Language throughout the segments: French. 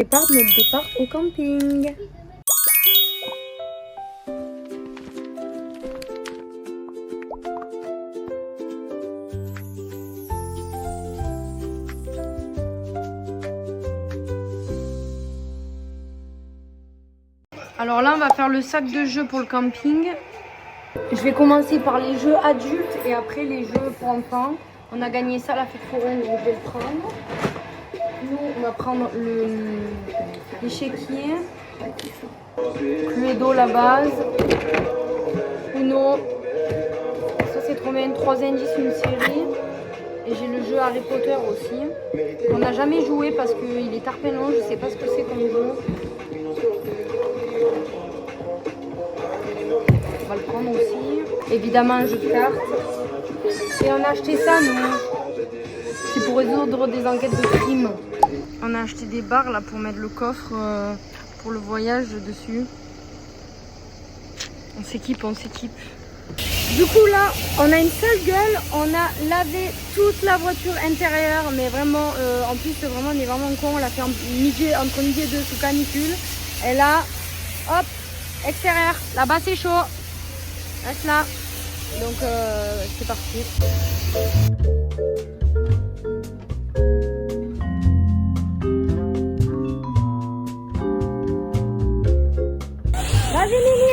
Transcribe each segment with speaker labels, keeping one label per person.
Speaker 1: Notre départ au camping. Alors là, on va faire le sac de jeux pour le camping. Je vais commencer par les jeux adultes et après les jeux pour enfants. On a gagné ça à la fête foraine, donc je vais le prendre. Nous, on va prendre l'échiquier, Cluedo, la base, Uno. Ça, c'est trop bien. 3 indices, une série. Et j'ai le jeu Harry Potter aussi. On n'a jamais joué parce qu'il est tarpénon, je sais pas ce que c'est comme jeu. On va le prendre aussi. Évidemment, un jeu de cartes. Et on a acheté ça, nous. C'est pour résoudre des enquêtes de crime. On a acheté des barres là pour mettre le coffre pour le voyage dessus. On s'équipe, on s'équipe. Du coup là, on a une sale gueule. On a lavé toute la voiture intérieure, mais vraiment, en plus vraiment, on est vraiment con. On l'a fait entre midi et 2 sous canicule. Et là, hop, extérieur. Là-bas c'est chaud. Reste là. Donc c'est parti. Vas-y Lily,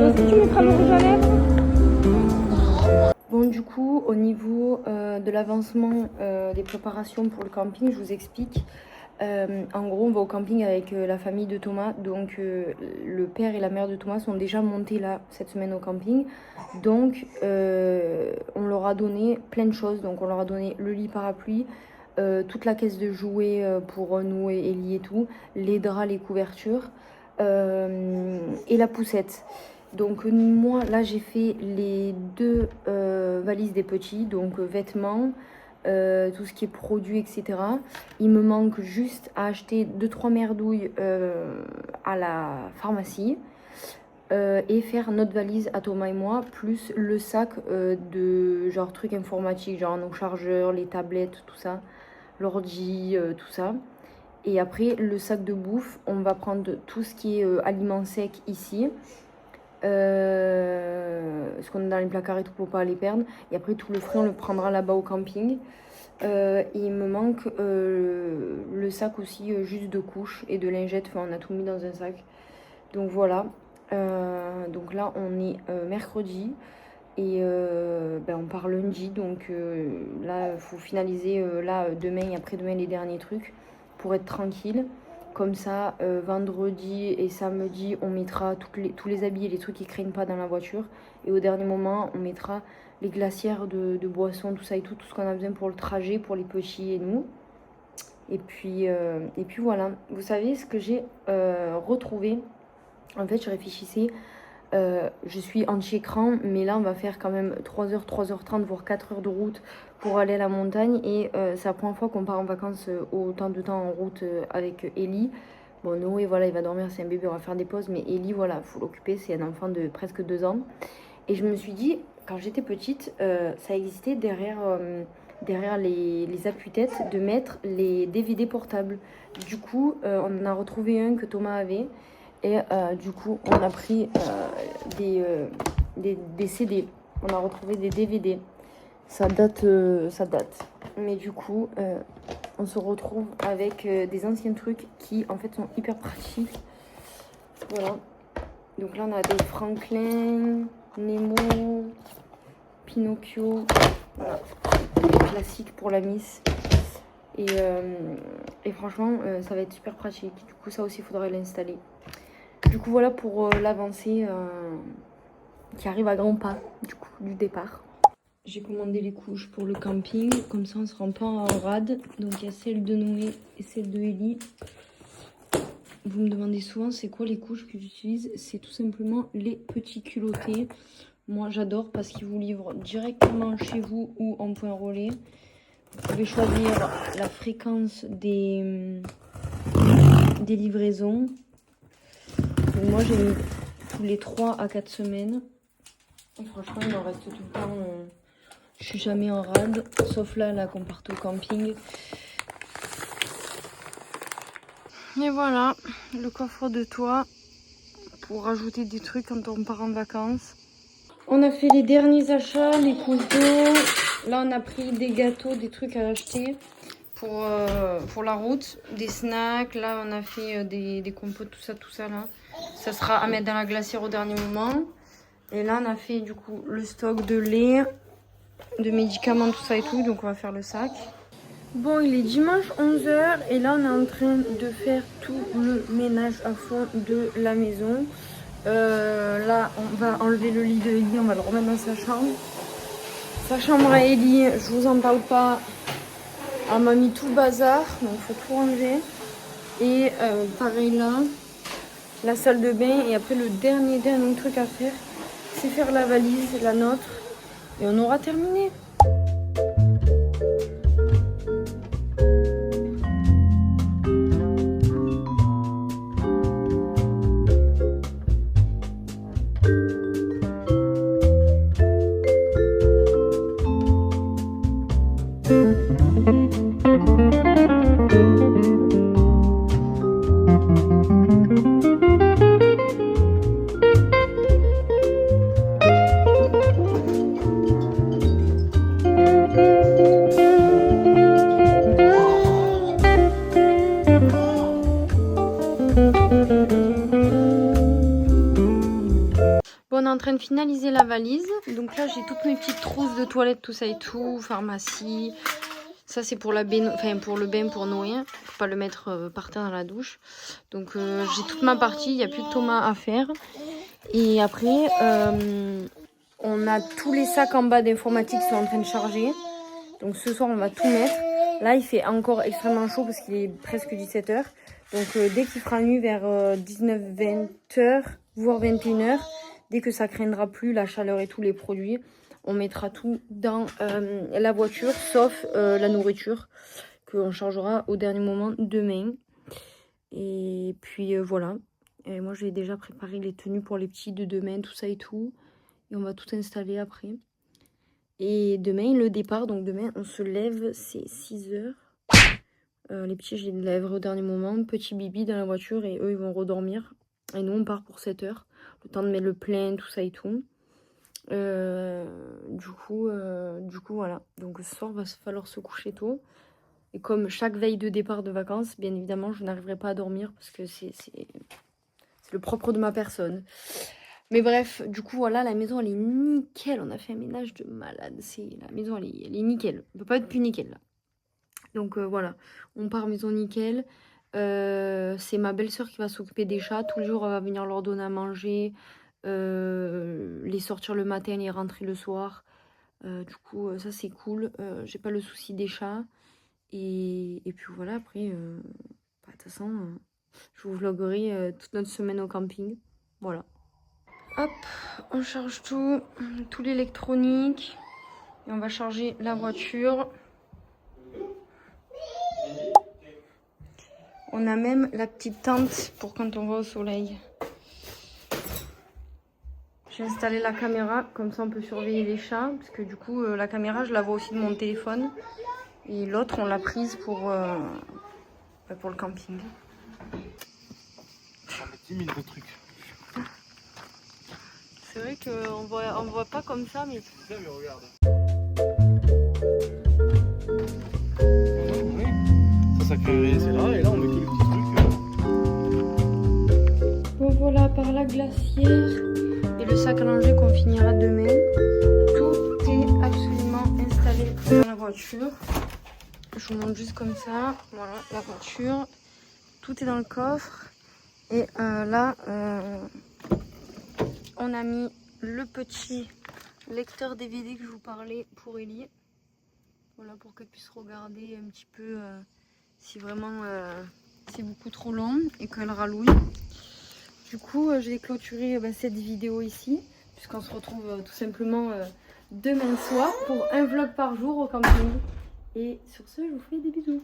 Speaker 1: est-ce que tu mettras le rouge à lèvres? Bon, du coup, au niveau de l'avancement des préparations pour le camping, je vous explique. En gros, on va au camping avec la famille de Thomas. Donc, le père et la mère de Thomas sont déjà montés là cette semaine au camping. Donc, on leur a donné plein de choses. Donc, on leur a donné le lit parapluie, toute la caisse de jouets pour nous et Ellie et tout, les draps, les couvertures et la poussette. Donc moi là j'ai fait les 2 valises des petits, donc vêtements, tout ce qui est produits, etc. Il me manque juste à acheter 2-3 merdouilles à la pharmacie et faire notre valise à Thomas et moi, plus le sac de genre trucs informatiques, genre nos chargeurs, les tablettes, tout ça, l'ordi, tout ça. Et après le sac de bouffe, on va prendre tout ce qui est aliments secs ici. Ce qu'on a dans les placards et tout pour pas les perdre. Et après tout le frais on le prendra là-bas au camping. Et il me manque le sac aussi juste de couches et de lingettes. Enfin on a tout mis dans un sac. Donc voilà. Donc là on est mercredi. Et on part lundi. Donc là il faut finaliser là demain et après-demain les derniers trucs pour être tranquille. Comme ça, vendredi et samedi, on mettra tous les habits et les trucs qui craignent pas dans la voiture. Et au dernier moment, on mettra les glacières de boissons, tout ça et tout ce qu'on a besoin pour le trajet, pour les petits et nous. Et puis voilà. Vous savez ce que j'ai retrouvé? En fait, je réfléchissais. Je suis anti-écran, mais là, on va faire quand même 3h, 3h30, voire 4h de route pour aller à la montagne. Et c'est la première fois qu'on part en vacances autant de temps en route avec Ellie. Bon, Noé, voilà, il va dormir, c'est un bébé, on va faire des pauses. Mais Ellie, voilà, il faut l'occuper, c'est un enfant de presque 2 ans. Et je me suis dit, quand j'étais petite, ça existait derrière les appuis-têtes de mettre les DVD portables. Du coup, on en a retrouvé un que Thomas avait. Et du coup, on a pris des CD. On a retrouvé des DVD. Ça date. Mais du coup, on se retrouve avec des anciens trucs qui, en fait, sont hyper pratiques. Voilà. Donc là, on a des Franklin, Nemo, Pinocchio. Voilà. Des classiques pour la miss. Et franchement, ça va être super pratique. Du coup, ça aussi, il faudrait l'installer. Du coup, voilà pour l'avancée qui arrive à grands pas du départ. J'ai commandé les couches pour le camping, comme ça on ne se rend pas en rade. Donc il y a celle de Noé et celle de Ellie. vous me demandez souvent c'est quoi les couches que j'utilise. C'est tout simplement les petits culottés. Moi j'adore parce qu'ils vous livrent directement chez vous ou en point relais. Vous pouvez choisir la fréquence des livraisons. Donc moi j'ai mis tous les 3 à 4 semaines. Et franchement il en reste tout le temps. Je suis jamais en rade. Sauf là qu'on parte au camping. Et voilà, le coffre de toit pour rajouter des trucs quand on part en vacances. On a fait les derniers achats, les couches d'eau. Là, on a pris des gâteaux, des trucs à acheter pour la route, des snacks. Là, on a fait des compotes, tout ça là. Ça sera à mettre dans la glacière au dernier moment. Et là, on a fait du coup le stock de lait, de médicaments, tout ça et tout. Donc, on va faire le sac. Bon, il est dimanche 11h et là on est en train de faire tout le ménage à fond de la maison. Là on va enlever le lit de Ellie, on va le remettre dans sa chambre. Sa chambre à Ellie, je vous en parle pas, elle m'a mis tout le bazar, donc il faut tout enlever. Et pareil là, la salle de bain et après le dernier truc à faire, c'est faire la valise, la nôtre et on aura terminé. Bon, on est en train de finaliser la valise. Donc là, j'ai toutes mes petites trousses de toilette, tout ça et tout, pharmacie. Ça, c'est pour la baignoire, enfin pour le bain pour Noé. Faut pas le mettre par terre dans la douche. Donc j'ai toute ma partie. Il n'y a plus que Thomas à faire. Et après, on a tous les sacs en bas d'informatique qui sont en train de charger. Donc ce soir, on va tout mettre. Là, il fait encore extrêmement chaud parce qu'il est presque 17h. Donc dès qu'il fera nuit vers 19-20h, voire 21h, dès que ça craindra plus la chaleur et tous les produits, on mettra tout dans la voiture, sauf la nourriture qu'on chargera au dernier moment demain. Et puis voilà. Et moi, je vais déjà préparer les tenues pour les petits de demain, tout ça et tout. Et on va tout installer après. Et demain, le départ, donc demain, on se lève, c'est 6h. Les petits, je les lèverai au dernier moment. Petit bibi dans la voiture et eux, ils vont redormir. Et nous, on part pour 7h. Le temps de mettre le plein, tout ça et tout. Du coup, voilà. Donc ce soir, il va falloir se coucher tôt. Et comme chaque veille de départ de vacances, bien évidemment, je n'arriverai pas à dormir parce que c'est le propre de ma personne. Mais bref, du coup, voilà, la maison, elle est nickel. On a fait un ménage de malade. La maison, elle est nickel. Elle peut pas être plus nickel, là. Donc, voilà. On part maison nickel. C'est ma belle-sœur qui va s'occuper des chats. Tous les jours, elle va venir leur donner à manger. Les sortir le matin, les rentrer le soir. Du coup, ça, c'est cool. J'ai pas le souci des chats. Et puis, voilà, après, de toute façon, je vous vloguerai toute notre semaine au camping. Voilà. Hop, on charge tout l'électronique. Et on va charger la voiture. On a même la petite tente pour quand on va au soleil. J'ai installé la caméra, comme ça on peut surveiller les chats. Parce que du coup, la caméra, je la vois aussi de mon téléphone. Et l'autre, on l'a prise pour le camping.
Speaker 2: On met 10 000 de trucs.
Speaker 1: C'est vrai qu'on voit pas comme ça, mais...
Speaker 2: Là, mais regarde. Ça crée, c'est là, et là on met tous les petits trucs.
Speaker 1: Bon voilà, par la glacière et le sac à langer qu'on finira demain. Tout est absolument installé dans la voiture. Je vous montre juste comme ça. Voilà, la voiture. Tout est dans le coffre. Et là, on a mis le petit lecteur DVD que je vous parlais pour Ellie. Voilà, pour qu'elle puisse regarder un petit peu si vraiment c'est beaucoup trop long et qu'elle ralouille. Du coup, je vais clôturer cette vidéo ici, puisqu'on se retrouve tout simplement demain soir pour un vlog par jour au camping. Et sur ce, je vous fais des bisous.